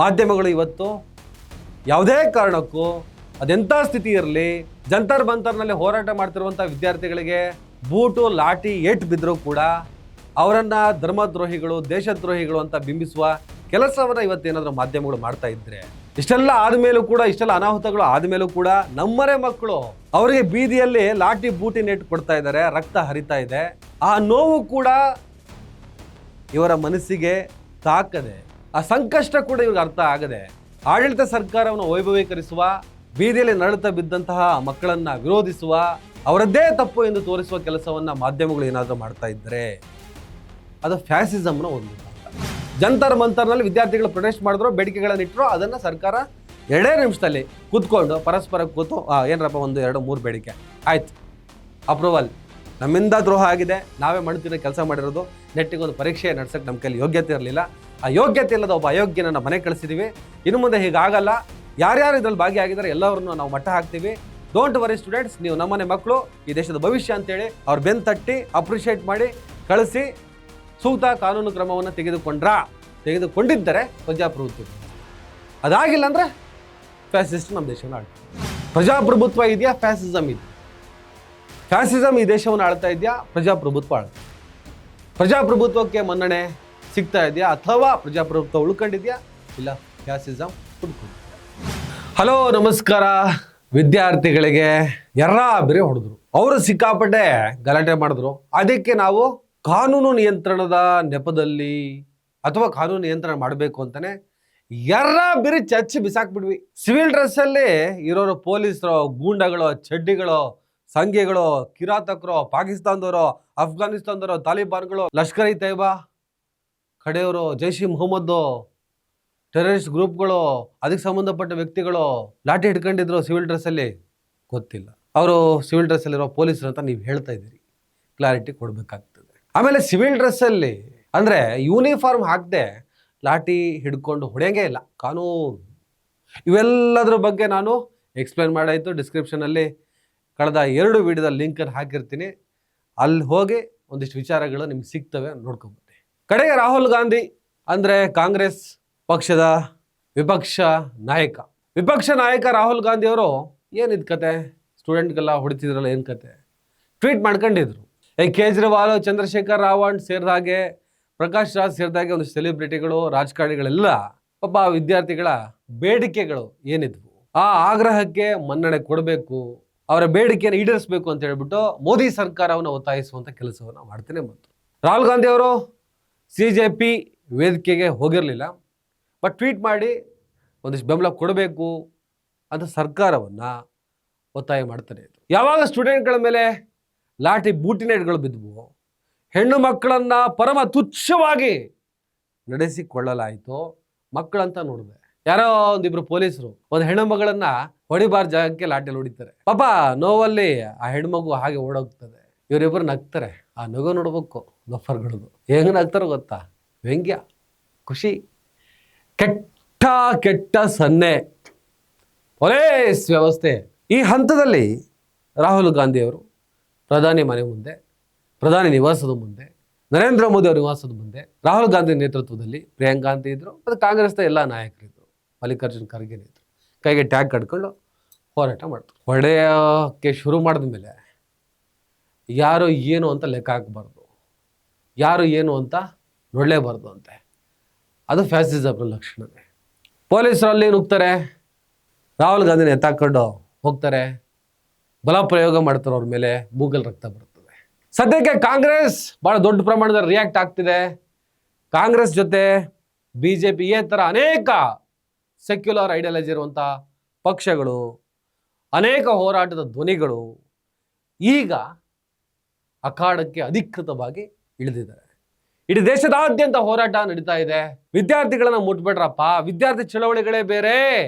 ಮಾಧ್ಯಮಗಳು ಇವತ್ತು ಯಾವುದೇ ಕಾರಣಕ್ಕೂ ಅದೆಂಥ ಸ್ಥಿತಿ ಇರಲಿ, ಜಂತರ್ ಮಂತರ್ನಲ್ಲಿ ಹೋರಾಟ ಮಾಡ್ತಿರುವಂಥ ವಿದ್ಯಾರ್ಥಿಗಳಿಗೆ ಬೂಟು ಲಾಠಿ ಏಟು ಬಿದ್ದರೂ ಕೂಡ ಅವರನ್ನು ಧರ್ಮದ್ರೋಹಿಗಳು, ದೇಶದ್ರೋಹಿಗಳು ಅಂತ ಬಿಂಬಿಸುವ ಕೆಲಸವನ್ನು ಇವತ್ತೇನಾದರೂ ಮಾಧ್ಯಮಗಳು ಮಾಡ್ತಾ ಇದ್ರೆ, ಇಷ್ಟೆಲ್ಲ ಆದಮೇಲೂ ಕೂಡ, ಇಷ್ಟೆಲ್ಲ ಅನಾಹುತಗಳು ಆದಮೇಲೂ ಕೂಡ ನಮ್ಮನೆ ಮಕ್ಕಳು ಅವರಿಗೆ ಬೀದಿಯಲ್ಲಿ ಲಾಠಿ ಬೂಟಿ ನೆಟ್ ಕೊಡ್ತಾ ಇದ್ದಾರೆ, ರಕ್ತ ಹರಿತಾ ಇದೆ. ಆ ನೋವು ಕೂಡ ಇವರ ಮನಸ್ಸಿಗೆ ತಾಕದೆ, ಆ ಸಂಕಷ್ಟ ಕೂಡ ಇವ್ರಿಗೆ ಅರ್ಥ ಆಗದೆ, ಆಡಳಿತ ಸರ್ಕಾರವನ್ನು ವೈಭವೀಕರಿಸುವ, ಬೀದಿಯಲ್ಲಿ ನರಳುತ್ತಾ ಬಿದ್ದಂತಹ ಮಕ್ಕಳನ್ನ ವಿರೋಧಿಸುವ, ಅವರದ್ದೇ ತಪ್ಪು ಎಂದು ತೋರಿಸುವ ಕೆಲಸವನ್ನ ಮಾಧ್ಯಮಗಳು ಏನಾದರೂ ಮಾಡ್ತಾ ಇದ್ದರೆ ಅದು ಫ್ಯಾಸಿಸಮ್ನ ಒಂದು ಭಾಗ. ಜಂತರ್ ಮಂತರ್ನಲ್ಲಿ ವಿದ್ಯಾರ್ಥಿಗಳು ಪ್ರೊಟೆಸ್ಟ್ ಮಾಡಿದ್ರು, ಬೇಡಿಕೆಗಳನ್ನಿಟ್ಟರು, ಅದನ್ನು ಸರ್ಕಾರ 2 ನಿಮಿಷದಲ್ಲಿ ಕೂತ್ಕೊಂಡು ಪರಸ್ಪರ ಕೂತು ಏನರಪ್ಪ 1, 2, 3 ಬೇಡಿಕೆ ಆಯ್ತು, ಅಪ್ರೂವಲ್, ನಮ್ಮಿಂದ ದ್ರೋಹ ಆಗಿದೆ, ನಾವೇ ಮಾಡ್ತಿರೋ ಕೆಲಸ ಮಾಡಿರೋದು, ನೆಟ್ಟಿಗೆ ಒಂದು ಪರೀಕ್ಷೆ ನಡೆಸೋಕ್ಕೆ ನಮ್ಮ ಕೈಲಿ ಯೋಗ್ಯತೆ ಇರಲಿಲ್ಲ, ಆ ಯೋಗ್ಯತೆ ಇಲ್ಲದ ಒಬ್ಬ ಅಯೋಗ್ಯನ ಮನೆ ಕಳಿಸಿದ್ದೀವಿ, ಇನ್ನು ಮುಂದೆ ಹೀಗಾಗಲ್ಲ, ಯಾರ್ಯಾರು ಇದರಲ್ಲಿ ಭಾಗಿಯಾಗಿದ್ದಾರೆ ಎಲ್ಲವರನ್ನು ನಾವು ಮಟ್ಟ ಹಾಕ್ತೀವಿ, ಡೋಂಟ್ ವರಿ ಸ್ಟೂಡೆಂಟ್ಸ್, ನೀವು ನಮ್ಮನೆ ಮಕ್ಕಳು, ಈ ದೇಶದ ಭವಿಷ್ಯ ಅಂತೇಳಿ ಅವ್ರು ಬೆನ್ನು ತಟ್ಟಿ ಅಪ್ರಿಷಿಯೇಟ್ ಮಾಡಿ ಕಳಿಸಿ ಸೂಕ್ತ ಕಾನೂನು ಕ್ರಮವನ್ನು ತೆಗೆದುಕೊಂಡಿದ್ದರೆ ಪ್ರಜಾಪ್ರಭುತ್ವ. ಅದಾಗಿಲ್ಲ ಅಂದರೆ ಫ್ಯಾಸಿಸ್ಟ್ ನಮ್ಮ ದೇಶವನ್ನು ಆಳ್ತಾರೆ. ಪ್ರಜಾಪ್ರಭುತ್ವ ಇದೆಯಾ, ಫ್ಯಾಸಿಸಮ್ ಇದೆಯಾ? ಫ್ಯಾಸಿಸಮ್ ಈ ದೇಶವನ್ನು ಆಳ್ತಾ ಇದೆಯಾ, ಪ್ರಜಾಪ್ರಭುತ್ವ ಆಳ್ತಾ? ಪ್ರಜಾಪ್ರಭುತ್ವಕ್ಕೆ ಮನ್ನಣೆ ಸಿಗ್ತಾ ಇದೆಯಾ, ಅಥವಾ ಪ್ರಜಾಪ್ರಭುತ್ವ ಉಳ್ಕೊಂಡಿದೆಯಾ, ಇಲ್ಲ ಫ್ಯಾಸಿಸಮ್ ಹುಡ್ಕೊಂಡಿದೆಯಾ? ಹಲೋ ನಮಸ್ಕಾರ. ವಿದ್ಯಾರ್ಥಿಗಳಿಗೆ ಬೇರೆ ಹೊಡೆದ್ರು, ಅವರು ಸಿಕ್ಕಾಪಟ್ಟೆ ಗಲಾಟೆ ಮಾಡಿದ್ರು. ಅದಕ್ಕೆ ನಾವು ಕಾನೂನು ನಿಯಂತ್ರಣದ ನೆಪದಲ್ಲಿ ಅಥವಾ ಕಾನೂನು ನಿಯಂತ್ರಣ ಮಾಡಬೇಕು ಅಂತಾನೆ ಬೇರೆ ಚಚ್ಚಿ ಬಿಸಾಕ್ಬಿಡ್ವಿ. ಸಿವಿಲ್ ಡ್ರೆಸ್ ಅಲ್ಲಿ ಇರೋರು ಪೊಲೀಸರು, ಗೂಂಡಗಳು, ಚಡ್ಡಿಗಳು, ಸಂಘಿಗಳು, ಕಿರಾತಕರು, ಪಾಕಿಸ್ತಾನದವರು, ಅಫ್ಘಾನಿಸ್ತಾನದವರು, ತಾಲಿಬಾನ್ಗಳು, ಲಷ್ಕರ್ ಇ ತೈಬಾ, ಕಡೆಯವರು, ಜೈಷ್ ಇ ಮೊಹಮ್ಮದ್, ಟೆರರಿಸ್ಟ್ ಗ್ರೂಪ್ಗಳು, ಅದಕ್ಕೆ ಸಂಬಂಧಪಟ್ಟ ವ್ಯಕ್ತಿಗಳು ಲಾಠಿ ಹಿಡ್ಕೊಂಡಿದ್ರು ಸಿವಿಲ್ ಡ್ರೆಸ್ಸಲ್ಲಿ. ಗೊತ್ತಿಲ್ಲ ಅವರು ಸಿವಿಲ್ ಡ್ರೆಸ್ಸಲ್ಲಿರೋ ಪೊಲೀಸರು ಅಂತ ನೀವು ಹೇಳ್ತಾ ಇದ್ದೀರಿ, ಕ್ಲಾರಿಟಿ ಕೊಡಬೇಕಾಗ್ತದೆ. ಆಮೇಲೆ ಸಿವಿಲ್ ಡ್ರೆಸ್ಸಲ್ಲಿ ಅಂದರೆ ಯೂನಿಫಾರ್ಮ್ ಹಾಕದೆ ಲಾಠಿ ಹಿಡ್ಕೊಂಡು ಹೊಡೆಯಂಗೆ ಇಲ್ಲ, ಕಾನೂನು. ಇವೆಲ್ಲದ್ರ ಬಗ್ಗೆ ನಾನು ಎಕ್ಸ್ಪ್ಲೇನ್ ಮಾಡಾಯಿತು. ಡಿಸ್ಕ್ರಿಪ್ಷನಲ್ಲಿ ಕಳೆದ 2 ವಿಡಿಯೋದ ಲಿಂಕನ್ನು ಹಾಕಿರ್ತೀನಿ, ಅಲ್ಲಿ ಹೋಗಿ ಒಂದಿಷ್ಟು ವಿಚಾರಗಳು ನಿಮ್ಗೆ ಸಿಗ್ತವೆ, ನೋಡ್ಕೊಂಬನ್ನಿ. ಕಡೆಗೆ ರಾಹುಲ್ ಗಾಂಧಿ ಅಂದರೆ ಕಾಂಗ್ರೆಸ್ ಪಕ್ಷದ ವಿಪಕ್ಷ ನಾಯಕ ರಾಹುಲ್ ಗಾಂಧಿ ಅವರು ಏನಿದ್ ಕತೆ, ಸ್ಟೂಡೆಂಟ್ಗೆಲ್ಲ ಹೊಡಿತಿದ್ರಲ್ಲ, ಏನು ಕತೆ ಟ್ವೀಟ್ ಮಾಡ್ಕೊಂಡಿದ್ರು. ಕೇಜ್ರಿವಾಲ್, ಚಂದ್ರಶೇಖರ್ ರಾವಣ್ ಸೇರಿದಾಗೆ, ಪ್ರಕಾಶ್ ರಾಜ್ ಸೇರಿದಾಗೆ ಒಂದು ಸೆಲೆಬ್ರಿಟಿಗಳು, ರಾಜಕಾರಣಿಗಳೆಲ್ಲ ಪಾಪ ವಿದ್ಯಾರ್ಥಿಗಳ ಬೇಡಿಕೆಗಳು ಏನಿದ್ವು, ಆ ಆಗ್ರಹಕ್ಕೆ ಮನ್ನಣೆ ಕೊಡಬೇಕು, ಅವರ ಬೇಡಿಕೆಯನ್ನು ಈಡೇರಿಸಬೇಕು ಅಂತ ಹೇಳ್ಬಿಟ್ಟು ಮೋದಿ ಸರ್ಕಾರವನ್ನು ಒತ್ತಾಯಿಸುವಂಥ ಕೆಲಸವನ್ನು ಮಾಡ್ತೇನೆ. ಮತ್ತು ರಾಹುಲ್ ಗಾಂಧಿ ಅವರು CJP ವೇದಿಕೆಗೆ ಹೋಗಿರಲಿಲ್ಲ, ಬಟ್ ಟ್ವೀಟ್ ಮಾಡಿ ಒಂದಿಷ್ಟು ಬೆಂಬಲ ಕೊಡಬೇಕು ಅಂತ ಸರ್ಕಾರವನ್ನು ಒತ್ತಾಯ ಮಾಡ್ತಾನೆ ಇದ್ರು. ಯಾವಾಗ ಸ್ಟೂಡೆಂಟ್ಗಳ ಮೇಲೆ ಲಾಠಿ ಬೂಟಿನೇಟ್ಗಳು ಬಿದ್ದವು, ಹೆಣ್ಣು ಮಕ್ಕಳನ್ನು ಪರಮ ತುಚ್ಛವಾಗಿ ನಡೆಸಿಕೊಳ್ಳಲಾಯಿತು. ಮಕ್ಕಳಂತ ನೋಡಿದೆ, ಯಾರೋ ಒಂದಿಬ್ರು ಪೊಲೀಸರು ಒಂದು ಹೆಣ್ಣು ಮಗಳನ್ನ ಹೊಡಿಬಾರ ಜಾಗಕ್ಕೆ ಲಾಠಿಯಲ್ಲಿ ಹೊಡಿತಾರೆ. ಪಾಪ ನೋವಲ್ಲಿ ಆ ಹೆಣ್ಮಗು ಹಾಗೆ ಓಡೋಗ್ತದೆ. ಇವರಿಬ್ಬರು ನಗ್ತಾರೆ, ಆ ನಗು ನೋಡ್ಬೇಕು ಗಫರ್ಗಳದು, ಹೆಂಗೆ ನಗ್ತಾರೋ ಗೊತ್ತಾ, ವ್ಯಂಗ್ಯ, ಖುಷಿ. ಕೆಟ್ಟ ಸನ್ನೆ ಪೊಲೀಸ್ ವ್ಯವಸ್ಥೆ. ಈ ಹಂತದಲ್ಲಿ ರಾಹುಲ್ ಗಾಂಧಿ ಅವರು ಪ್ರಧಾನಿ ಮನೆ ಮುಂದೆ, ಪ್ರಧಾನಿ ನಿವಾಸದ ಮುಂದೆ, ನರೇಂದ್ರ ಮೋದಿ ಅವರ ನಿವಾಸದ ಮುಂದೆ, ರಾಹುಲ್ ಗಾಂಧಿ ನೇತೃತ್ವದಲ್ಲಿ ಪ್ರಿಯಾಂಕಾ ಗಾಂಧಿ ಇದ್ರು, ಮತ್ತು ಕಾಂಗ್ರೆಸ್ನ ಎಲ್ಲ ನಾಯಕರಿದ್ರು, ಮಲ್ಲಿಕಾರ್ಜುನ್ ಖರ್ಗೆ ಇದ್ರು, ಕೈಗೆ ಟ್ಯಾಗ್ ಕಟ್ಕೊಂಡು ಹೋರಾಟ ಮಾಡ್ತಾರೆ. ಹೊಡೆಯೋಕ್ಕೆ ಶುರು ಮಾಡಿದ ಮೇಲೆ ಯಾರು ಏನು ಅಂತ ಲೆಕ್ಕ ಹಾಕಬಾರ್ದು, ಯಾರು ಏನು ಅಂತ ನೋಡಲೇಬಾರ್ದು ಅಂತೆ. ಅದು ಫ್ಯಾಸಿಸಮ್ನ ಲಕ್ಷಣವೇ. ಪೊಲೀಸರಲ್ಲಿ ನುಗ್ತಾರೆ, ರಾಹುಲ್ ಗಾಂಧಿನ ಎತ್ತಾಕೊಂಡು ಹೋಗ್ತಾರೆ, ಬಲ ಪ್ರಯೋಗ ಮಾಡ್ತಾರೆ ಅವ್ರ ಮೇಲೆ, ಮೂಗಲ್ ರಕ್ತ ಬರ್ತದೆ. ಸದ್ಯಕ್ಕೆ ಕಾಂಗ್ರೆಸ್ ಭಾಳ ದೊಡ್ಡ ಪ್ರಮಾಣದಲ್ಲಿ ರಿಯಾಕ್ಟ್ ಆಗ್ತಿದೆ. ಕಾಂಗ್ರೆಸ್ ಜೊತೆ BJP ಈ ಥರ ಅನೇಕ ಸೆಕ್ಯುಲರ್ ಐಡಿಯಾಲಜಿ ಇರುವಂಥ ಪಕ್ಷಗಳು, ಅನೇಕ ಹೋರಾಟದ ಧ್ವನಿಗಳು ಈಗ ಅಖಾಡಕ್ಕೆ ಅಧಿಕೃತವಾಗಿ ಇಳಿದಿದ್ದಾರೆ. ಇಡೀ ದೇಶದಾದ್ಯಂತ ಹೋರಾಟ ನಡೀತಾ ಇದೆ. ವಿದ್ಯಾರ್ಥಿಗಳನ್ನ ಮುಟ್ಬೇಡ್ರಪ್ಪ, ವಿದ್ಯಾರ್ಥಿ ಚಳವಳಿಗಳೇ ಬೇರೆ.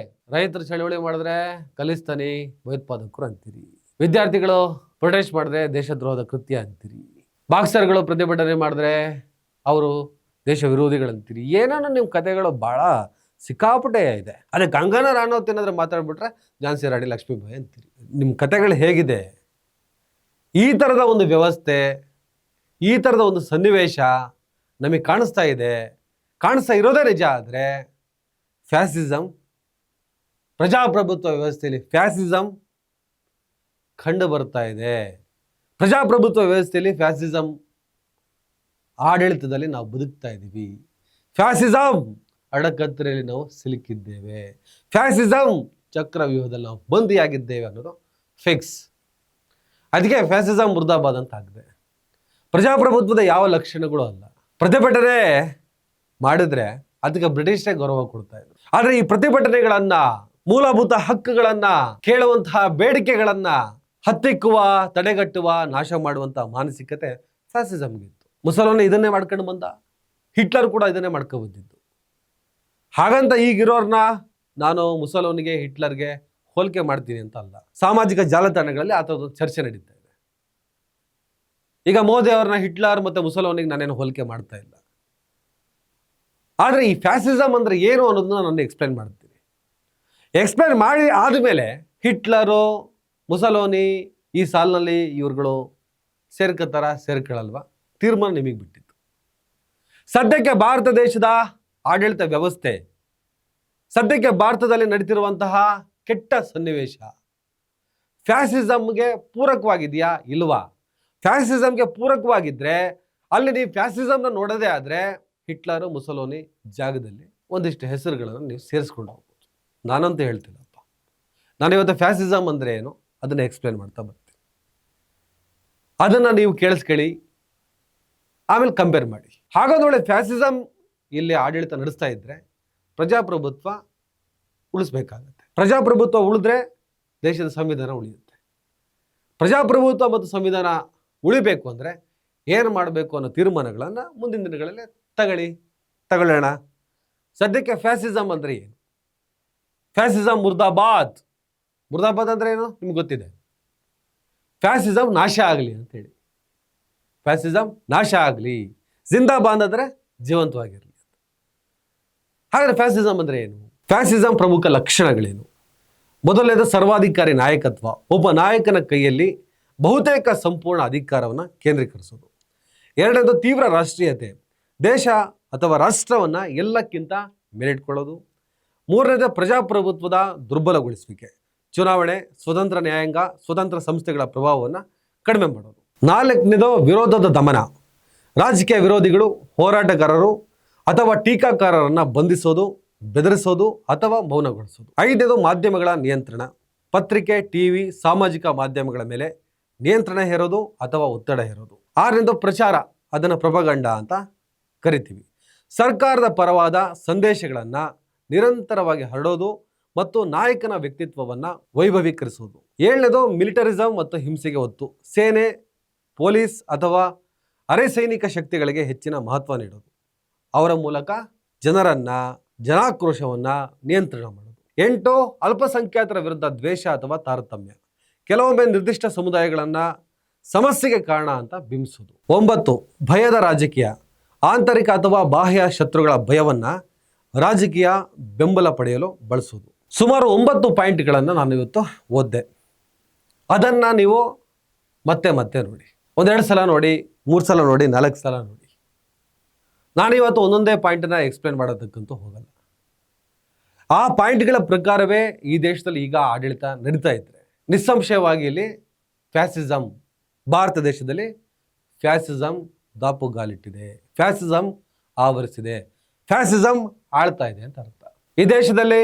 ರೈತರ ಚಳವಳಿ ಮಾಡಿದ್ರೆ ಖಲಿಸ್ತಾನಿ ಭಯೋತ್ಪಾದಕರು ಅಂತೀರಿ, ವಿದ್ಯಾರ್ಥಿಗಳು ಪ್ರೊಟೆಸ್ಟ್ ಮಾಡಿದ್ರೆ ದೇಶದ್ರೋಹದ ಕೃತ್ಯ ಅಂತೀರಿ, ಬಾಕ್ಸರ್ಗಳು ಪ್ರತಿಭಟನೆ ಮಾಡಿದ್ರೆ ಅವರು ದೇಶ ವಿರೋಧಿಗಳಂತೀರಿ. ಏನೇನೋ ನಿಮ್ಮ ಕಥೆಗಳು ಭಾಳ ಸಿಕ್ಕಾಪಟ್ಟೆ ಇದೆ. ಅದೇ ಕಂಗನ ರಾಣೌತ್ ಏನಾದರೂ ಮಾತಾಡ್ಬಿಟ್ರೆ ಝಾನ್ಸಿ ರಾಣಿ ಲಕ್ಷ್ಮೀಬಾಯಿ ಅಂತೀರಿ. ನಿಮ್ಮ ಕಥೆಗಳು ಹೇಗಿದೆ? ಈ ಥರದ ಒಂದು ವ್ಯವಸ್ಥೆ, ಈ ಥರದ ಒಂದು ಸನ್ನಿವೇಶ ನಮಗೆ ಕಾಣಿಸ್ತಾ ಇದೆ. ಕಾಣಿಸ್ತಾ ಇರೋದೇ ನಿಜ. ಆದರೆ ಫ್ಯಾಸಿಸಮ್, ಪ್ರಜಾಪ್ರಭುತ್ವ ವ್ಯವಸ್ಥೆಯಲ್ಲಿ ಫ್ಯಾಸಿಸಮ್ ಕಂಡು ಬರ್ತಾ ಇದೆ. ಪ್ರಜಾಪ್ರಭುತ್ವ ವ್ಯವಸ್ಥೆಯಲ್ಲಿ ಫ್ಯಾಸಿಸಮ್ ಆಡಳಿತದಲ್ಲಿ ನಾವು ಬದುಕ್ತಾ ಇದ್ದೀವಿ. ಫ್ಯಾಸಿಸಮ್ ಅಡಕತ್ತರೆಯಲ್ಲಿ ನಾವು ಸಿಲುಕಿದ್ದೇವೆ. ಫ್ಯಾಸಿಸಮ್ ಚಕ್ರವ್ಯೂಹದಲ್ಲಿ ನಾವು ಬಂದಿಯಾಗಿದ್ದೇವೆ ಅನ್ನೋದು ಫಿಕ್ಸ್. ಅದಕ್ಕೆ ಫ್ಯಾಸಿಸಮ್ ಮುರ್ದಾಬಾದ್ ಅಂತ ಆಗಿದೆ. ಪ್ರಜಾಪ್ರಭುತ್ವದ ಯಾವ ಲಕ್ಷಣಗಳು ಅಲ್ಲ. ಪ್ರತಿಭಟನೆ ಮಾಡಿದ್ರೆ ಅದಕ್ಕೆ ಬ್ರಿಟಿಷರೇ ಗೌರವ ಕೊಡ್ತಾ ಇದ್ರು. ಆದ್ರೆ ಈ ಪ್ರತಿಭಟನೆಗಳನ್ನ, ಮೂಲಭೂತ ಹಕ್ಕುಗಳನ್ನ, ಕೇಳುವಂತಹ ಬೇಡಿಕೆಗಳನ್ನ ಹತ್ತಿಕ್ಕುವ, ತಡೆಗಟ್ಟುವ, ನಾಶ ಮಾಡುವಂತಹ ಮಾನಸಿಕತೆ ಫ್ಯಾಸಿಸಮ್ಗೆ ಇತ್ತು. ಮುಸೋಲಿನಿ ಇದನ್ನೇ ಮಾಡ್ಕೊಂಡು ಬಂದ, ಹಿಟ್ಲರ್ ಕೂಡ ಇದನ್ನೇ ಮಾಡ್ಕೊಂಡು ಬಂದಿದ್ದು. ಹಾಗಂತ ಈಗಿರೋರ್ನ ನಾನು ಮುಸೋಲಿನಿಗೆ, ಹಿಟ್ಲರ್ಗೆ ಹೋಲಿಕೆ ಮಾಡ್ತೀನಿ ಅಂತ ಅಲ್ಲ. ಸಾಮಾಜಿಕ ಜಾಲತಾಣಗಳಲ್ಲಿ ಆ ಥರದ್ದು ಚರ್ಚೆ ನಡೀತಾ ಇದೆ. ಈಗ ಮೋದಿ ಅವ್ರನ್ನ ಹಿಟ್ಲರ್ ಮತ್ತೆ ಮುಸೋಲಿನಿಗೆ ನಾನೇನು ಹೋಲಿಕೆ ಮಾಡ್ತಾ ಇಲ್ಲ. ಆದರೆ ಈ ಫ್ಯಾಸಿಸಮ್ ಅಂದ್ರೆ ಏನು ಅನ್ನೋದನ್ನ ನಾನು ಎಕ್ಸ್ಪ್ಲೈನ್ ಮಾಡ್ತೀನಿ. ಎಕ್ಸ್ಪ್ಲೈನ್ ಮಾಡಿ ಆದಮೇಲೆ ಹಿಟ್ಲರು, ಮುಸೋಲಿನಿ ಈ ಸಾಲಿನಲ್ಲಿ ಇವ್ರುಗಳು ಸೇರ್ಕೊತಾರ, ಸೇರ್ಕೊಳ್ಳಲ್ವಾ, ತೀರ್ಮಾನ ನಿಮಗೆ ಬಿಟ್ಟಿತ್ತು. ಸದ್ಯಕ್ಕೆ ಭಾರತ ದೇಶದ ಆಡಳಿತ ವ್ಯವಸ್ಥೆ, ಸದ್ಯಕ್ಕೆ ಭಾರತದಲ್ಲಿ ನಡೀತಿರುವಂತಹ ಕೆಟ್ಟ ಸನ್ನಿವೇಶ ಫ್ಯಾಸಿಸಮ್ಗೆ ಪೂರಕವಾಗಿದೆಯಾ ಇಲ್ವಾ? ಫ್ಯಾಸಿಸಮ್ಗೆ ಪೂರಕವಾಗಿದ್ರೆ ಅಲ್ಲಿ ನೀವು ಫ್ಯಾಸಿಸಮ್ನ ನೋಡೋದೇ ಆದರೆ ಹಿಟ್ಲರು, ಮುಸೋಲಿನಿ ಜಾಗದಲ್ಲಿ ಒಂದಿಷ್ಟು ಹೆಸರುಗಳನ್ನು ನೀವು ಸೇರಿಸ್ಕೊಂಡು ಹೋಗ್ಬೋದು. ನಾನಂತೂ ಹೇಳ್ತೀನಪ್ಪ, ನಾನಿವತ್ತು ಫ್ಯಾಸಿಸಮ್ ಅಂದರೆ ಏನು ಅದನ್ನು ಎಕ್ಸ್ಪ್ಲೇನ್ ಮಾಡ್ತಾ ಬರ್ತೀನಿ. ಅದನ್ನು ನೀವು ಕೇಳಿಸ್ಕೊಳ್ಳಿ, ಆಮೇಲೆ ಕಂಪೇರ್ ಮಾಡಿ. ಹಾಗಾದ್ರೆ ಫ್ಯಾಸಿಸಮ್ ಇಲ್ಲಿ ಆಡಳಿತ ನಡೆಸ್ತಾ ಇದ್ರೆ ಪ್ರಜಾಪ್ರಭುತ್ವ ಉಳಿಸ್ಬೇಕಾಗತ್ತೆ. ಪ್ರಜಾಪ್ರಭುತ್ವ ಉಳಿದ್ರೆ ದೇಶದ ಸಂವಿಧಾನ ಉಳಿಯುತ್ತೆ. ಪ್ರಜಾಪ್ರಭುತ್ವ ಮತ್ತು ಸಂವಿಧಾನ ಉಳಿಬೇಕು ಅಂದರೆ ಏನು ಮಾಡಬೇಕು ಅನ್ನೋ ತೀರ್ಮಾನಗಳನ್ನು ಮುಂದಿನ ದಿನಗಳಲ್ಲಿ ತಗೊಳ್ಳೋಣ. ಸದ್ಯಕ್ಕೆ ಫ್ಯಾಸಿಸಮ್ ಅಂದರೆ ಏನು? ಫ್ಯಾಸಿಸಮ್ ಮುರ್ದಾಬಾದ್. ಮುರ್ದಾಬಾದ್ ಅಂದರೆ ಏನು ನಿಮ್ಗೆ ಗೊತ್ತಿದೆ. ಫ್ಯಾಸಿಸಮ್ ನಾಶ ಆಗಲಿ ಅಂತೇಳಿ. ಫ್ಯಾಸಿಸಮ್ ನಾಶ ಆಗಲಿ, ಜಿಂದಾಬಾದ್ ಅಂದರೆ ಜೀವಂತವಾಗಿರಲಿ. ಹಾಗಾದ್ರೆ ಫ್ಯಾಸಿಸಮ್ ಅಂದರೆ ಏನು? ಫ್ಯಾಸಿಸಮ್ ಪ್ರಮುಖ ಲಕ್ಷಣಗಳೇನು? ಮೊದಲನೇದು ಸರ್ವಾಧಿಕಾರಿ ನಾಯಕತ್ವ. ಒಬ್ಬ ನಾಯಕನ ಕೈಯಲ್ಲಿ ಬಹುತೇಕ ಸಂಪೂರ್ಣ ಅಧಿಕಾರವನ್ನು ಕೇಂದ್ರೀಕರಿಸೋದು. ಎರಡನೇದು ತೀವ್ರ ರಾಷ್ಟ್ರೀಯತೆ, ದೇಶ ಅಥವಾ ರಾಷ್ಟ್ರವನ್ನು ಎಲ್ಲಕ್ಕಿಂತ ಮೇಲಿಟ್ಕೊಳ್ಳೋದು. ಮೂರನೇದು ಪ್ರಜಾಪ್ರಭುತ್ವದ ದುರ್ಬಲಗೊಳಿಸುವಿಕೆ, ಚುನಾವಣೆ, ಸ್ವತಂತ್ರ ನ್ಯಾಯಾಂಗ, ಸ್ವತಂತ್ರ ಸಂಸ್ಥೆಗಳ ಪ್ರಭಾವವನ್ನು ಕಡಿಮೆ ಮಾಡೋದು. ನಾಲ್ಕನೇದು ವಿರೋಧದ ದಮನ, ರಾಜಕೀಯ ವಿರೋಧಿಗಳು, ಹೋರಾಟಗಾರರು ಅಥವಾ ಟೀಕಾಕಾರರನ್ನು ಬಂಧಿಸೋದು, ಬೆದರಿಸೋದು ಅಥವಾ ಮೌನಗೊಳಿಸೋದು. ಐದನೇದು ಮಾಧ್ಯಮಗಳ ನಿಯಂತ್ರಣ, ಪತ್ರಿಕೆ, ಟಿವಿ, ಸಾಮಾಜಿಕ ಮಾಧ್ಯಮಗಳ ಮೇಲೆ ನಿಯಂತ್ರಣ ಹೇರೋದು ಅಥವಾ ಒತ್ತಡ ಹೇರೋದು. ಆರನೇದು ಪ್ರಚಾರ, ಅದನ್ನು ಪ್ರೊಪಗಂಡ ಅಂತ ಕರಿತೀವಿ. ಸರ್ಕಾರದ ಪರವಾದ ಸಂದೇಶಗಳನ್ನು ನಿರಂತರವಾಗಿ ಹರಡೋದು ಮತ್ತು ನಾಯಕನ ವ್ಯಕ್ತಿತ್ವವನ್ನು ವೈಭವೀಕರಿಸೋದು. ಏಳನೇದು ಮಿಲಿಟರಿಸಮ್ ಮತ್ತು ಹಿಂಸೆಗೆ ಒತ್ತು, ಸೇನೆ, ಪೊಲೀಸ್ ಅಥವಾ ಅರೆ ಸೈನಿಕ ಶಕ್ತಿಗಳಿಗೆ ಹೆಚ್ಚಿನ ಮಹತ್ವ ನೀಡೋದು. ಅವರ ಮೂಲಕ ಜನಾಕ್ರೋಶವನ್ನು ನಿಯಂತ್ರಣ ಮಾಡೋದು. 8 ಅಲ್ಪಸಂಖ್ಯಾತರ ವಿರುದ್ಧ ದ್ವೇಷ ಅಥವಾ ತಾರತಮ್ಯ, ಕೆಲವೊಮ್ಮೆ ನಿರ್ದಿಷ್ಟ ಸಮುದಾಯಗಳನ್ನು ಸಮಸ್ಯೆಗೆ ಕಾರಣ ಅಂತ ಬಿಂಬಿಸೋದು. 9 ಭಯದ ರಾಜಕೀಯ, ಆಂತರಿಕ ಅಥವಾ ಬಾಹ್ಯ ಶತ್ರುಗಳ ಭಯವನ್ನು ರಾಜಕೀಯ ಬೆಂಬಲ ಪಡೆಯಲು ಬಳಸೋದು. ಸುಮಾರು 9 ಪಾಯಿಂಟ್ಗಳನ್ನು ನಾನು ಇವತ್ತು ಓದಿದೆ. ಅದನ್ನು ನೀವು ಮತ್ತೆ ನೋಡಿ, 1-2 ಸಲ ನೋಡಿ, 3 ಸಲ ನೋಡಿ, 4 ಸಲ ನೋಡಿ. ನಾನಿವತ್ತು ಒಂದೊಂದೇ ಪಾಯಿಂಟನ್ನು ಎಕ್ಸ್ಪ್ಲೇನ್ ಮಾಡೋದಕ್ಕಂತೂ ಹೋಗಲ್ಲ. ಆ ಪಾಯಿಂಟ್ಗಳ ಪ್ರಕಾರವೇ ಈ ದೇಶದಲ್ಲಿ ಈಗ ಆಡಳಿತ ನಡೀತಾ ಇದ್ರೆ ನಿಸ್ಸಂಶಯವಾಗಿ ಇಲ್ಲಿ ಫ್ಯಾಸಿಸಮ್, ಭಾರತ ದೇಶದಲ್ಲಿ ಫ್ಯಾಸಿಸಮ್ ದಾಪುಗಾಲಿಟ್ಟಿದೆ, ಫ್ಯಾಸಿಸಮ್ ಆವರಿಸಿದೆ, ಫ್ಯಾಸಿಸಮ್ ಆಳ್ತಾ ಇದೆ ಅಂತ ಅರ್ಥ. ಈ ದೇಶದಲ್ಲಿ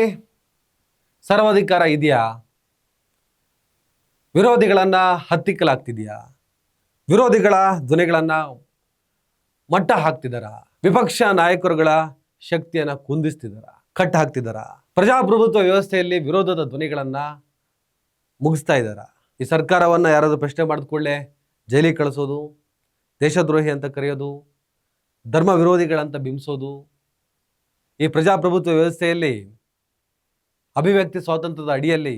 ಸರ್ವಾಧಿಕಾರ ಇದೆಯಾ? ವಿರೋಧಿಗಳನ್ನು ಹತ್ತಿಕ್ಕಲಾಗ್ತಿದೆಯಾ? ವಿರೋಧಿಗಳ ಧ್ವನಿಗಳನ್ನು ಮಟ್ಟ ಹಾಕ್ತಿದಾರ? ವಿಪಕ್ಷ ನಾಯಕರುಗಳ ಶಕ್ತಿಯನ್ನು ಕುಂದಿಸ್ತಿದಾರ, ಕಟ್ಟ ಹಾಕ್ತಿದಾರ? ಪ್ರಜಾಪ್ರಭುತ್ವ ವ್ಯವಸ್ಥೆಯಲ್ಲಿ ವಿರೋಧದ ಧ್ವನಿಗಳನ್ನು ಮುಗಿಸ್ತಾ ಇದ್ದಾರ? ಈ ಸರ್ಕಾರವನ್ನು ಯಾರಾದರೂ ಪ್ರಶ್ನೆ ಮಾಡಿದ್ಕೊಳ್ಳೆ ಜೈಲಿಗೆ ಕಳಿಸೋದು, ದೇಶದ್ರೋಹಿ ಅಂತ ಕರೆಯೋದು, ಧರ್ಮ ವಿರೋಧಿಗಳಂತ ಬಿಂಬಿಸೋದು. ಈ ಪ್ರಜಾಪ್ರಭುತ್ವ ವ್ಯವಸ್ಥೆಯಲ್ಲಿ ಅಭಿವ್ಯಕ್ತಿ ಸ್ವಾತಂತ್ರ್ಯದ ಅಡಿಯಲ್ಲಿ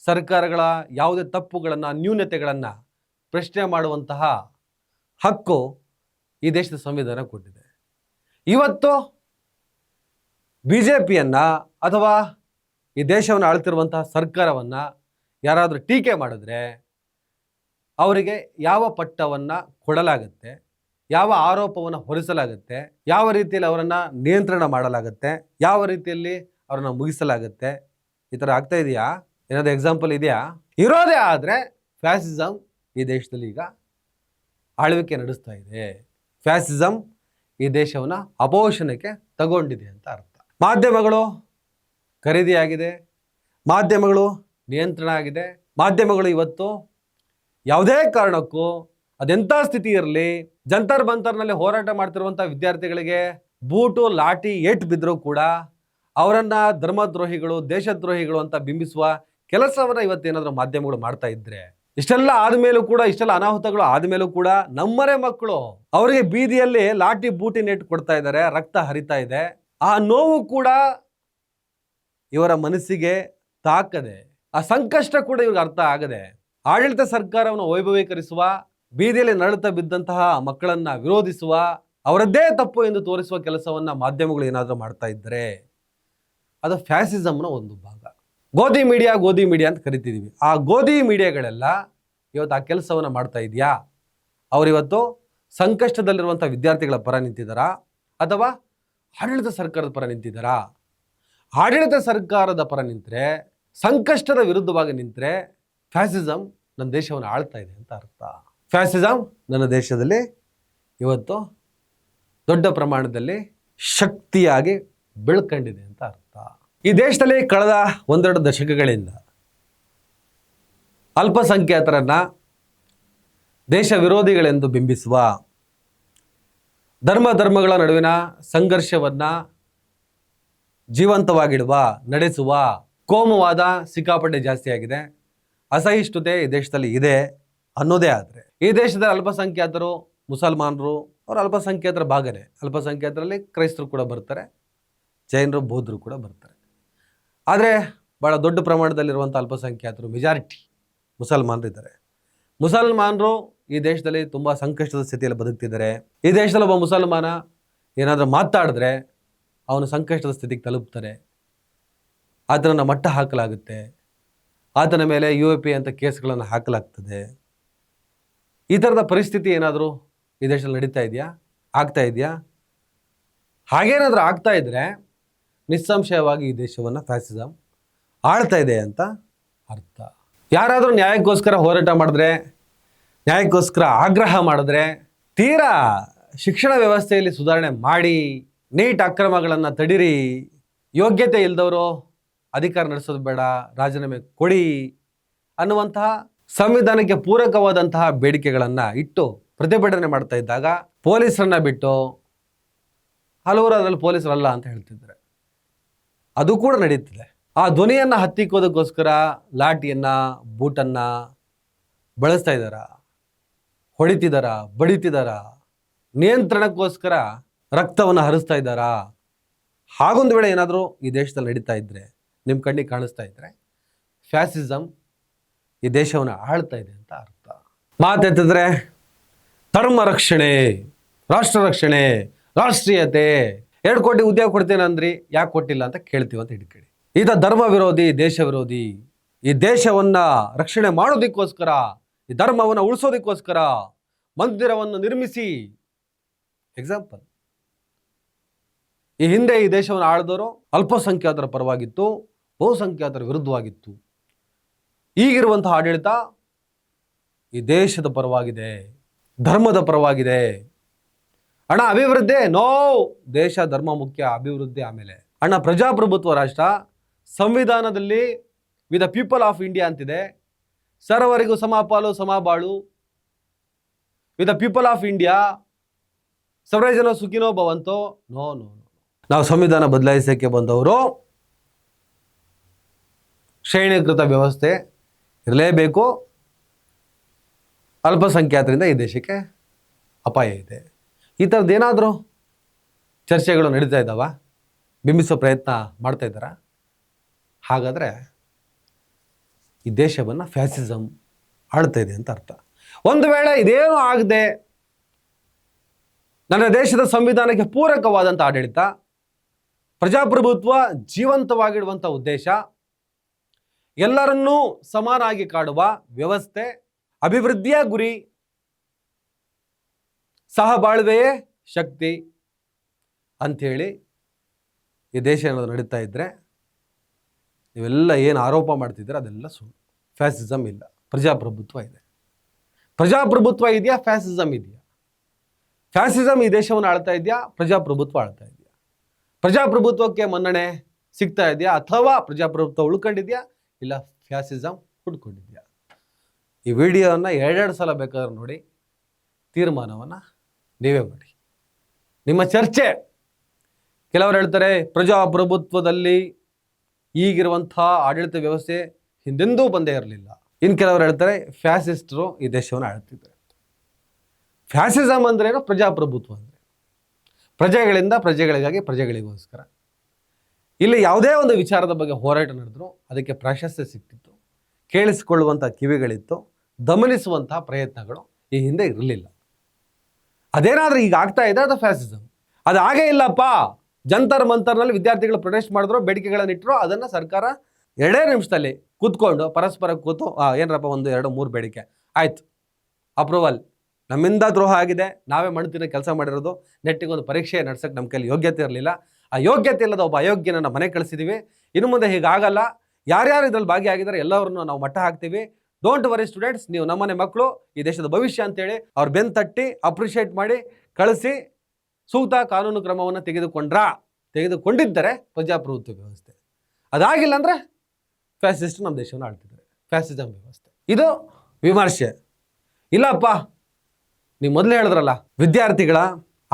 ಸರ್ಕಾರಗಳ ಯಾವುದೇ ತಪ್ಪುಗಳನ್ನು, ನ್ಯೂನತೆಗಳನ್ನು ಪ್ರಶ್ನೆ ಮಾಡುವಂತಹ ಹಕ್ಕು ಈ ದೇಶದ ಸಂವಿಧಾನ ಕೊಟ್ಟಿದೆ. ಇವತ್ತು BJPಯನ್ನು ಅಥವಾ ಈ ದೇಶವನ್ನು ಆಳ್ತಿರುವಂತಹ ಸರ್ಕಾರವನ್ನು ಯಾರಾದರೂ ಟೀಕೆ ಮಾಡಿದ್ರೆ ಅವರಿಗೆ ಯಾವ ಪಟ್ಟವನ್ನು ಕೊಡಲಾಗುತ್ತೆ, ಯಾವ ಆರೋಪವನ್ನು ಹೊರಿಸಲಾಗುತ್ತೆ, ಯಾವ ರೀತಿಯಲ್ಲಿ ಅವರನ್ನು ನಿಯಂತ್ರಣ ಮಾಡಲಾಗುತ್ತೆ, ಯಾವ ರೀತಿಯಲ್ಲಿ ಅವ್ರನ್ನ ಮುಗಿಸಲಾಗುತ್ತೆ. ಈ ಥರ ಆಗ್ತಾ ಇದೆಯಾ? ಏನಾದರೂ ಎಕ್ಸಾಂಪಲ್ ಇದೆಯಾ? ಇರೋದೇ ಆದರೆ ಫ್ಯಾಸಿಸಮ್ ಈ ದೇಶದಲ್ಲಿ ಈಗ ಆಳ್ವಿಕೆ ನಡೆಸ್ತಾ ಇದೆ. ಫ್ಯಾಸಿಸಮ್ ಈ ದೇಶವನ್ನು ಅಪೋಷಣಕ್ಕೆ ತಗೊಂಡಿದೆ ಅಂತ ಅರ್ಥ. ಮಾಧ್ಯಮಗಳು ಖರೀದಿಯಾಗಿದೆ, ಮಾಧ್ಯಮಗಳು ನಿಯಂತ್ರಣ ಆಗಿದೆ. ಮಾಧ್ಯಮಗಳು ಇವತ್ತು ಯಾವುದೇ ಕಾರಣಕ್ಕೂ ಅದೆಂಥ ಸ್ಥಿತಿ ಇರಲಿ, ಜಂತರ್ ಮಂತರ್ನಲ್ಲಿ ಹೋರಾಟ ಮಾಡ್ತಿರುವಂಥ ವಿದ್ಯಾರ್ಥಿಗಳಿಗೆ ಬೂಟು ಲಾಠಿ ಏಟು ಬಿದ್ದರೂ ಕೂಡ ಅವರನ್ನ ಧರ್ಮದ್ರೋಹಿಗಳು, ದೇಶದ್ರೋಹಿಗಳು ಅಂತ ಬಿಂಬಿಸುವ ಕೆಲಸವನ್ನ ಇವತ್ತೇನಾದರೂ ಮಾಧ್ಯಮಗಳು ಮಾಡ್ತಾ ಇದ್ರೆ, ಇಷ್ಟೆಲ್ಲ ಆದ್ಮೇಲೂ ಕೂಡ, ಇಷ್ಟೆಲ್ಲ ಅನಾಹುತಗಳು ಆದ್ಮೇಲೂ ಕೂಡ ನಮ್ಮರೆ ಮಕ್ಕಳು ಅವರಿಗೆ ಬೀದಿಯಲ್ಲಿ ಲಾಠಿ ಬೂಟಿ ನೆಟ್ಟು ಕೊಡ್ತಾ ಇದ್ದಾರೆ, ರಕ್ತ ಹರಿತಾ ಇದೆ. ಆ ನೋವು ಕೂಡ ಇವರ ಮನಸ್ಸಿಗೆ ತಾಕದೆ, ಆ ಸಂಕಷ್ಟ ಕೂಡ ಇವ್ರಿಗೆ ಅರ್ಥ ಆಗದೆ, ಆಡಳಿತ ಸರ್ಕಾರವನ್ನು ವೈಭವೀಕರಿಸುವ, ಬೀದಿಯಲ್ಲಿ ನರಳುತ್ತಾ ಬಿದ್ದಂತಹ ಮಕ್ಕಳನ್ನ ವಿರೋಧಿಸುವ, ಅವರದ್ದೇ ತಪ್ಪು ಎಂದು ತೋರಿಸುವ ಕೆಲಸವನ್ನ ಮಾಧ್ಯಮಗಳು ಏನಾದರೂ ಮಾಡ್ತಾ ಇದ್ದರೆ ಅದು ಫ್ಯಾಸಿಸಮ್ನ ಒಂದು ಭಾಗ. ಗೋಧಿ ಮೀಡಿಯಾ ಅಂತ ಕರಿತಿದ್ದೀವಿ. ಆ ಗೋಧಿ ಮೀಡಿಯಾಗಳೆಲ್ಲ ಇವತ್ತು ಆ ಕೆಲಸವನ್ನು ಮಾಡ್ತಾ ಇದೆಯಾ? ಅವರಿವತ್ತು ಸಂಕಷ್ಟದಲ್ಲಿರುವಂಥ ವಿದ್ಯಾರ್ಥಿಗಳ ಪರ ನಿಂತಿದ್ದಾರಾ ಅಥವಾ ಆಡಳಿತ ಸರ್ಕಾರದ ಪರ ನಿಂತಿದ್ದಾರಾ? ಆಡಳಿತ ಸರ್ಕಾರದ ಪರ ನಿಂತರೆ, ಸಂಕಷ್ಟದ ವಿರುದ್ಧವಾಗಿ ನಿಂತರೆ ಫ್ಯಾಸಿಸಮ್ ನನ್ನ ದೇಶವನ್ನು ಆಳ್ತಾ ಇದೆ ಅಂತ ಅರ್ಥ. ಫ್ಯಾಸಿಸಮ್ ನನ್ನ ದೇಶದಲ್ಲಿ ಇವತ್ತು ದೊಡ್ಡ ಪ್ರಮಾಣದಲ್ಲಿ ಶಕ್ತಿಯಾಗಿ ಬೆಳ್ಕೊಂಡಿದೆ ಅಂತ ಅರ್ಥ. ಈ ದೇಶದಲ್ಲಿ ಕಳೆದ ಒಂದೆರಡು ದಶಕಗಳಿಂದ ಅಲ್ಪಸಂಖ್ಯಾತರನ್ನ ದೇಶ ವಿರೋಧಿಗಳೆಂದು ಬಿಂಬಿಸುವ, ಧರ್ಮಗಳ ನಡುವಿನ ಸಂಘರ್ಷವನ್ನ ಜೀವಂತವಾಗಿಡುವ, ನಡೆಸುವ ಕೋಮುವಾದ ಸಿಕ್ಕಾಪಟ್ಟೆ ಜಾಸ್ತಿ ಆಗಿದೆ. ಅಸಹಿಷ್ಣುತೆ ಈ ದೇಶದಲ್ಲಿ ಇದೆ ಅನ್ನೋದೇ ಆದರೆ, ಈ ದೇಶದ ಅಲ್ಪಸಂಖ್ಯಾತರು ಮುಸಲ್ಮಾನರು ಅವರು ಅಲ್ಪಸಂಖ್ಯಾತರ ಭಾಗನೇ. ಅಲ್ಪಸಂಖ್ಯಾತರಲ್ಲಿ ಕ್ರೈಸ್ತರು ಕೂಡ ಬರ್ತಾರೆ, ಜೈನರು, ಬೌದ್ಧರು ಕೂಡ ಬರ್ತಾರೆ. ಆದರೆ ಭಾಳ ದೊಡ್ಡ ಪ್ರಮಾಣದಲ್ಲಿರುವಂಥ ಅಲ್ಪಸಂಖ್ಯಾತರು ಮೆಜಾರಿಟಿ ಮುಸಲ್ಮಾನರು ಇದ್ದಾರೆ. ಮುಸಲ್ಮಾನರು ಈ ದೇಶದಲ್ಲಿ ತುಂಬ ಸಂಕಷ್ಟದ ಸ್ಥಿತಿಯಲ್ಲಿ ಬದುಕ್ತಿದ್ದಾರೆ. ಈ ದೇಶದಲ್ಲಿ ಒಬ್ಬ ಮುಸಲ್ಮಾನ ಏನಾದರೂ ಮಾತಾಡಿದ್ರೆ ಅವನು ಸಂಕಷ್ಟದ ಸ್ಥಿತಿಗೆ ತಲುಪ್ತಾರೆ. ಆತನನ್ನು ಮಟ್ಟ ಹಾಕಲಾಗುತ್ತೆ, ಆತನ ಮೇಲೆ UAP ಅಂತ ಕೇಸ್ಗಳನ್ನು ಹಾಕಲಾಗ್ತದೆ. ಈ ಥರದ ಪರಿಸ್ಥಿತಿ ಏನಾದರೂ ಈ ದೇಶದಲ್ಲಿ ನಡೀತಾ ಇದೆಯಾ? ಆಗ್ತಾ ಇದೆಯಾ? ಹಾಗೇನಾದರೂ ಆಗ್ತಾ ಇದ್ದರೆ ನಿಸ್ಸಂಶಯವಾಗಿ ಈ ದೇಶವನ್ನು ಫ್ಯಾಸಿಸಮ್ ಆಳ್ತಾ ಇದೆ ಅಂತ ಅರ್ಥ. ಯಾರಾದರೂ ನ್ಯಾಯಕ್ಕೋಸ್ಕರ ಹೋರಾಟ ಮಾಡಿದ್ರೆ, ನ್ಯಾಯಕ್ಕೋಸ್ಕರ ಆಗ್ರಹ ಮಾಡಿದ್ರೆ, ತೀರಾ ಶಿಕ್ಷಣ ವ್ಯವಸ್ಥೆಯಲ್ಲಿ ಸುಧಾರಣೆ ಮಾಡಿ, ನೀಟ್ ಅಕ್ರಮಗಳನ್ನು ತಡೀರಿ, ಯೋಗ್ಯತೆ ಇಲ್ಲದವರು ಅಧಿಕಾರ ನಡೆಸೋದು ಬೇಡ, ರಾಜೀನಾಮೆ ಕೊಡಿ ಅನ್ನುವಂತಹ ಸಂವಿಧಾನಕ್ಕೆ ಪೂರಕವಾದಂತಹ ಬೇಡಿಕೆಗಳನ್ನು ಇಟ್ಟು ಪ್ರತಿಭಟನೆ ಮಾಡ್ತಾ ಇದ್ದಾಗ ಪೊಲೀಸರನ್ನ ಬಿಟ್ಟು ಹಲವರು ಅದರಲ್ಲಿ ಪೊಲೀಸರಲ್ಲ ಅಂತ ಹೇಳ್ತಿದ್ದಾರೆ. ಅದು ಕೂಡ ನಡೀತಿದೆ. ಆ ಧ್ವನಿಯನ್ನು ಹತ್ತಿಕ್ಕೋದಕ್ಕೋಸ್ಕರ ಲಾಠಿಯನ್ನ, ಬೂಟನ್ನ ಬಳಸ್ತಾ ಇದ್ದಾರ, ಹೊಡಿತಿದ್ದಾರ, ಬಡಿತಿದ್ದಾರ, ನಿಯಂತ್ರಣಕ್ಕೋಸ್ಕರ ರಕ್ತವನ್ನು ಹರಿಸ್ತಾ ಇದ್ದಾರಾ? ಹಾಗೊಂದು ವೇಳೆ ಏನಾದರೂ ಈ ದೇಶದಲ್ಲಿ ನಡೀತಾ ಇದ್ದರೆ, ನಿಮ್ಮ ಕಣ್ಣಿಗೆ ಕಾಣಿಸ್ತಾ ಇದ್ದರೆ ಫ್ಯಾಸಿಸಮ್ ಈ ದೇಶವನ್ನು ಆಳ್ತಾ ಇದೆ ಅಂತ ಅರ್ಥ. ಮಾತೆತ್ತಿದ್ರೆ ಧರ್ಮ ರಕ್ಷಣೆ, ರಾಷ್ಟ್ರ ರಕ್ಷಣೆ, ರಾಷ್ಟ್ರೀಯತೆ, 2 ಕೋಟಿ ಉದ್ಯೋಗ ಕೊಡ್ತೇನೆ ಅಂದ್ರಿ, ಯಾಕೆ ಕೊಟ್ಟಿಲ್ಲ ಅಂತ ಕೇಳ್ತೀವಿ ಅಂತ ಹಿಡ್ಕೊಳ್ಳಿ. ಈತ ಧರ್ಮ ವಿರೋಧಿ, ದೇಶ ವಿರೋಧಿ. ಈ ದೇಶವನ್ನ ರಕ್ಷಣೆ ಮಾಡೋದಕ್ಕೋಸ್ಕರ, ಈ ಧರ್ಮವನ್ನು ಉಳಿಸೋದಕ್ಕೋಸ್ಕರ ಮಂದಿರವನ್ನು ನಿರ್ಮಿಸಿ. ಎಕ್ಸಾಂಪಲ್, ಈ ಹಿಂದೆ ಈ ದೇಶವನ್ನು ಆಳಿದವರು ಅಲ್ಪಸಂಖ್ಯಾತರ ಪರವಾಗಿತ್ತು, ಬಹುಸಂಖ್ಯಾತರ ವಿರುದ್ಧವಾಗಿತ್ತು. ಈಗಿರುವಂತಹ ಆಡಳಿತ ಈ ದೇಶದ ಪರವಾಗಿದೆ, ಧರ್ಮದ ಪರವಾಗಿದೆ. ಅಣ್ಣ ಅಭಿವೃದ್ಧಿ ನೋ, ದೇಶ ಧರ್ಮ ಮುಖ್ಯ, ಅಭಿವೃದ್ಧಿ ಆಮೇಲೆ. ಅಣ್ಣ ಪ್ರಜಾಪ್ರಭುತ್ವ ರಾಷ್ಟ್ರ, ಸಂವಿಧಾನದಲ್ಲಿ we the people of India ಅಂತಿದೆ, ಸರ್ವರಿಗೂ ಸಮಪಾಲು ಸಮಬಾಳು, we the people of India, ಸರ್ವೇ ಜನ ಸುಖಿನೋ ಭವಂತೋ. ನೋ ನೋ ನೋ, ನಾವು ಸಂವಿಧಾನ ಬದಲಾಯಿಸಕ್ಕೆ ಬಂದವರು. ಶ್ರೇಣೀಕೃತ ವ್ಯವಸ್ಥೆ ಇರಲೇಬೇಕು. ಅಲ್ಪಸಂಖ್ಯಾತರಿಂದ ಈ ದೇಶಕ್ಕೆ ಅಪಾಯ ಇದೆ. ಈ ಥರದ್ದೇನಾದರೂ ಚರ್ಚೆಗಳು ನಡೀತಾ ಇದ್ದಾವ? ಬಿಂಬಿಸೋ ಪ್ರಯತ್ನ ಮಾಡ್ತಾ ಇದ್ದಾರಾ? ಹಾಗಾದರೆ ಈ ದೇಶವನ್ನು ಫ್ಯಾಸಿಸಮ್ ಆಳ್ತಾ ಇದೆ ಅಂತ ಅರ್ಥ. ಒಂದು ವೇಳೆ ಇದೇನೂ ಆಗದೆ ನನ್ನ ದೇಶದ ಸಂವಿಧಾನಕ್ಕೆ ಪೂರಕವಾದಂಥ ಆಡಳಿತ, ಪ್ರಜಾಪ್ರಭುತ್ವ ಜೀವಂತವಾಗಿಡುವಂಥ ಉದ್ದೇಶ, ಎಲ್ಲರನ್ನೂ ಸಮಾನಾಗಿ ಕಾಡುವ ವ್ಯವಸ್ಥೆ, ಅಭಿವೃದ್ಧಿಯ ಗುರಿ, ಸಹಬಾಳ್ವೆಯೇ ಶಕ್ತಿ ಅಂಥೇಳಿ ಈ ದೇಶ ಏನಾದರೂ ನಡೀತಾ ಇದ್ದರೆ ನೀವೆಲ್ಲ ಏನು ಆರೋಪ ಮಾಡ್ತಿದ್ದೀರ ಅದೆಲ್ಲ ಸುಳ್ಳು. ಫ್ಯಾಸಿಸಮ್ ಇಲ್ಲ, ಪ್ರಜಾಪ್ರಭುತ್ವ ಇದೆ. ಪ್ರಜಾಪ್ರಭುತ್ವ ಇದೆಯಾ, ಫ್ಯಾಸಿಸಮ್ ಇದೆಯಾ? ಫ್ಯಾಸಿಸಮ್ ಈ ದೇಶವನ್ನು ಆಳ್ತಾ ಇದೆಯಾ, ಪ್ರಜಾಪ್ರಭುತ್ವ ಆಳ್ತಾ ಇದೆಯಾ? ಪ್ರಜಾಪ್ರಭುತ್ವಕ್ಕೆ ಮನ್ನಣೆ ಸಿಗ್ತಾ ಇದೆಯಾ, ಅಥವಾ ಪ್ರಜಾಪ್ರಭುತ್ವ ಉಳ್ಕೊಂಡಿದ್ಯಾ, ಇಲ್ಲ ಫ್ಯಾಸಿಸಮ್ ಹುಡ್ಕೊಂಡಿದ್ಯಾ? ಈ ವಿಡಿಯೋವನ್ನು ಎರಡೆರಡು ಸಲ ಬೇಕಾದ್ರೆ ನೋಡಿ, ತೀರ್ಮಾನವನ್ನು ನೀವೇ ಮಾಡಿ. ನಿಮ್ಮ ಚರ್ಚೆ. ಕೆಲವರು ಹೇಳ್ತಾರೆ ಪ್ರಜಾಪ್ರಭುತ್ವದಲ್ಲಿ ಈಗಿರುವಂಥ ಆಡಳಿತ ವ್ಯವಸ್ಥೆ ಹಿಂದೆಂದೂ ಬಂದೇ ಇರಲಿಲ್ಲ. ಇನ್ನು ಕೆಲವರು ಹೇಳ್ತಾರೆ ಫ್ಯಾಸಿಸ್ಟರು ಈ ದೇಶವನ್ನು ಆಳ್ತಿದ್ದಾರೆ. ಫ್ಯಾಸಿಸಮ್ ಅಂದ್ರೇನು, ಪ್ರಜಾಪ್ರಭುತ್ವ ಅಂದರೆ ಪ್ರಜೆಗಳಿಂದ ಪ್ರಜೆಗಳಿಗಾಗಿ, ಪ್ರಜೆಗಳಿಗೋಸ್ಕರ. ಇಲ್ಲಿ ಯಾವುದೇ ಒಂದು ವಿಚಾರದ ಬಗ್ಗೆ ಹೋರಾಟ ನಡೆದ್ರು ಅದಕ್ಕೆ ಪ್ರಾಶಸ್ತ್ಯ ಸಿಗ್ತಿತ್ತು, ಕೇಳಿಸಿಕೊಳ್ಳುವಂಥ ಕಿವಿಗಳಿತ್ತು, ದಮನಿಸುವಂತಹ ಪ್ರಯತ್ನಗಳು ಈ ಹಿಂದೆ ಇರಲಿಲ್ಲ. ಅದೇನಾದರೂ ಈಗ ಆಗ್ತಾ ಇದೆ, ಅದು ಫ್ಯಾಸಿಸಮ್. ಅದು ಹಾಗೇ ಇಲ್ಲಪ್ಪ. ಜಂತರ್ ಮಂತರ್ನಲ್ಲಿ ವಿದ್ಯಾರ್ಥಿಗಳು ಪ್ರೊಟೆಸ್ಟ್ ಮಾಡಿದ್ರು, ಬೇಡಿಕೆಗಳನ್ನಿಟ್ಟರು, ಅದನ್ನು ಸರ್ಕಾರ 2 ನಿಮಿಷದಲ್ಲಿ ಕೂತ್ಕೊಂಡು ಪರಸ್ಪರ ಕೂತು ಏನರಪ್ಪ 1, 2, 3 ಬೇಡಿಕೆ ಆಯ್ತು, ಅಪ್ರೂವಲ್, ನಮ್ಮಿಂದ ದ್ರೋಹ ಆಗಿದೆ, ನಾವೇ ಮಣ್ತಿನ ಕೆಲಸ ಮಾಡಿರೋದು, ನೆಟ್ಟಿಗೆ ಒಂದು ಪರೀಕ್ಷೆ ನಡೆಸೋಕ್ಕೆ ನಮ್ಮ ಕೈಲಿ ಯೋಗ್ಯತೆ ಇರಲಿಲ್ಲ, ಆ ಯೋಗ್ಯತೆ ಇಲ್ಲದ ಒಬ್ಬ ಅಯೋಗ್ಯನ ಮನೆ ಕಳಿಸಿದ್ದೀವಿ, ಇನ್ನು ಮುಂದೆ ಹೀಗಾಗಲ್ಲ, ಯಾರ್ಯಾರು ಇದರಲ್ಲಿ ಭಾಗಿಯಾಗಿದ್ದಾರೆ ಎಲ್ಲರನ್ನು ನಾವು ಮಟ್ಟ ಹಾಕ್ತೀವಿ, ಡೋಂಟ್ ವರಿ ಸ್ಟೂಡೆಂಟ್ಸ್, ನೀವು ನಮ್ಮನೆ ಮಕ್ಕಳು, ಈ ದೇಶದ ಭವಿಷ್ಯ ಅಂತೇಳಿ ಅವ್ರು ಬೆನ್ನು ತಟ್ಟಿ ಅಪ್ರಿಷಿಯೇಟ್ ಮಾಡಿ ಕಳಿಸಿ ಸೂಕ್ತ ಕಾನೂನು ಕ್ರಮವನ್ನು ತೆಗೆದುಕೊಂಡಿದ್ದರೆ ಪ್ರಜಾಪ್ರಭುತ್ವ ವ್ಯವಸ್ಥೆ. ಅದಾಗಿಲ್ಲ ಅಂದರೆ ಫ್ಯಾಸಿಸ್ಟ್ ನಮ್ಮ ದೇಶವನ್ನು ಆಳ್ತಿದ್ದಾರೆ, ಫ್ಯಾಸಿಸಮ್ ವ್ಯವಸ್ಥೆ. ಇದು ವಿಮರ್ಶೆ. ಇಲ್ಲಪ್ಪ, ನೀವು ಮೊದಲೇ ಹೇಳಿದ್ರಲ್ಲ, ವಿದ್ಯಾರ್ಥಿಗಳ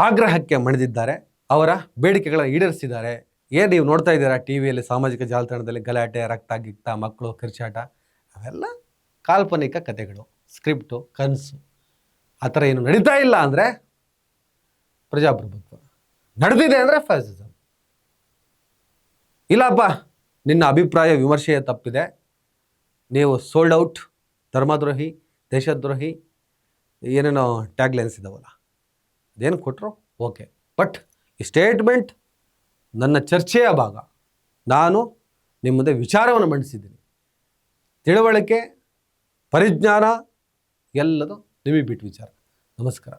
ಆಗ್ರಹಕ್ಕೆ ಮಣಿದಿದ್ದಾರೆ, ಅವರ ಬೇಡಿಕೆಗಳನ್ನು ಈಡೇರಿಸಿದ್ದಾರೆ. ಏನು ನೀವು ನೋಡ್ತಾ ಇದ್ದೀರಾ ಟಿ ವಿಯಲ್ಲಿ, ಸಾಮಾಜಿಕ ಜಾಲತಾಣದಲ್ಲಿ ಗಲಾಟೆ, ರಕ್ತ ಗಿಕ್ತ, ಮಕ್ಕಳು ಕಿರ್ಚಾಟ, ಅವೆಲ್ಲ ಕಾಲ್ಪನಿಕ ಕಥೆಗಳು, ಸ್ಕ್ರಿಪ್ಟು, ಕನಸು. ಆ ಥರ ಏನು ನಡೀತಾ ಇಲ್ಲ ಅಂದರೆ ಪ್ರಜಾಪ್ರಭುತ್ವ, ನಡೆದಿದೆ ಅಂದರೆ ಫ್ಯಾಸಿಸಮ್. ಇಲ್ಲಪ್ಪ, ನಿನ್ನ ಅಭಿಪ್ರಾಯ ವಿಮರ್ಶೆಯ ತಪ್ಪಿದೆ, ನೀವು ಸೋಲ್ಡ್ ಔಟ್, ಧರ್ಮದ್ರೋಹಿ, ದೇಶದ್ರೋಹಿ, ಏನೇನೋ ಟ್ಯಾಗ್ಲೈನ್ಸ್ ಇದ್ದಾವಲ್ಲ, ಅದೇನು ಕೊಟ್ಟರು ಓಕೆ, ಬಟ್ ಈ ಸ್ಟೇಟ್ಮೆಂಟ್ ನನ್ನ ಚರ್ಚೆಯ ಭಾಗ. ನಾನು ನಿಮ್ಮ ಮುಂದೆ ವಿಚಾರವನ್ನು ಮಂಡಿಸಿದ್ದೀನಿ. ತಿಳುವಳಿಕೆ, ಪರಿಜ್ಞಾನ ಎಲ್ಲದು ನಿಮಗೆ ಬಿಟ್ಟು ವಿಚಾರ. ನಮಸ್ಕಾರ.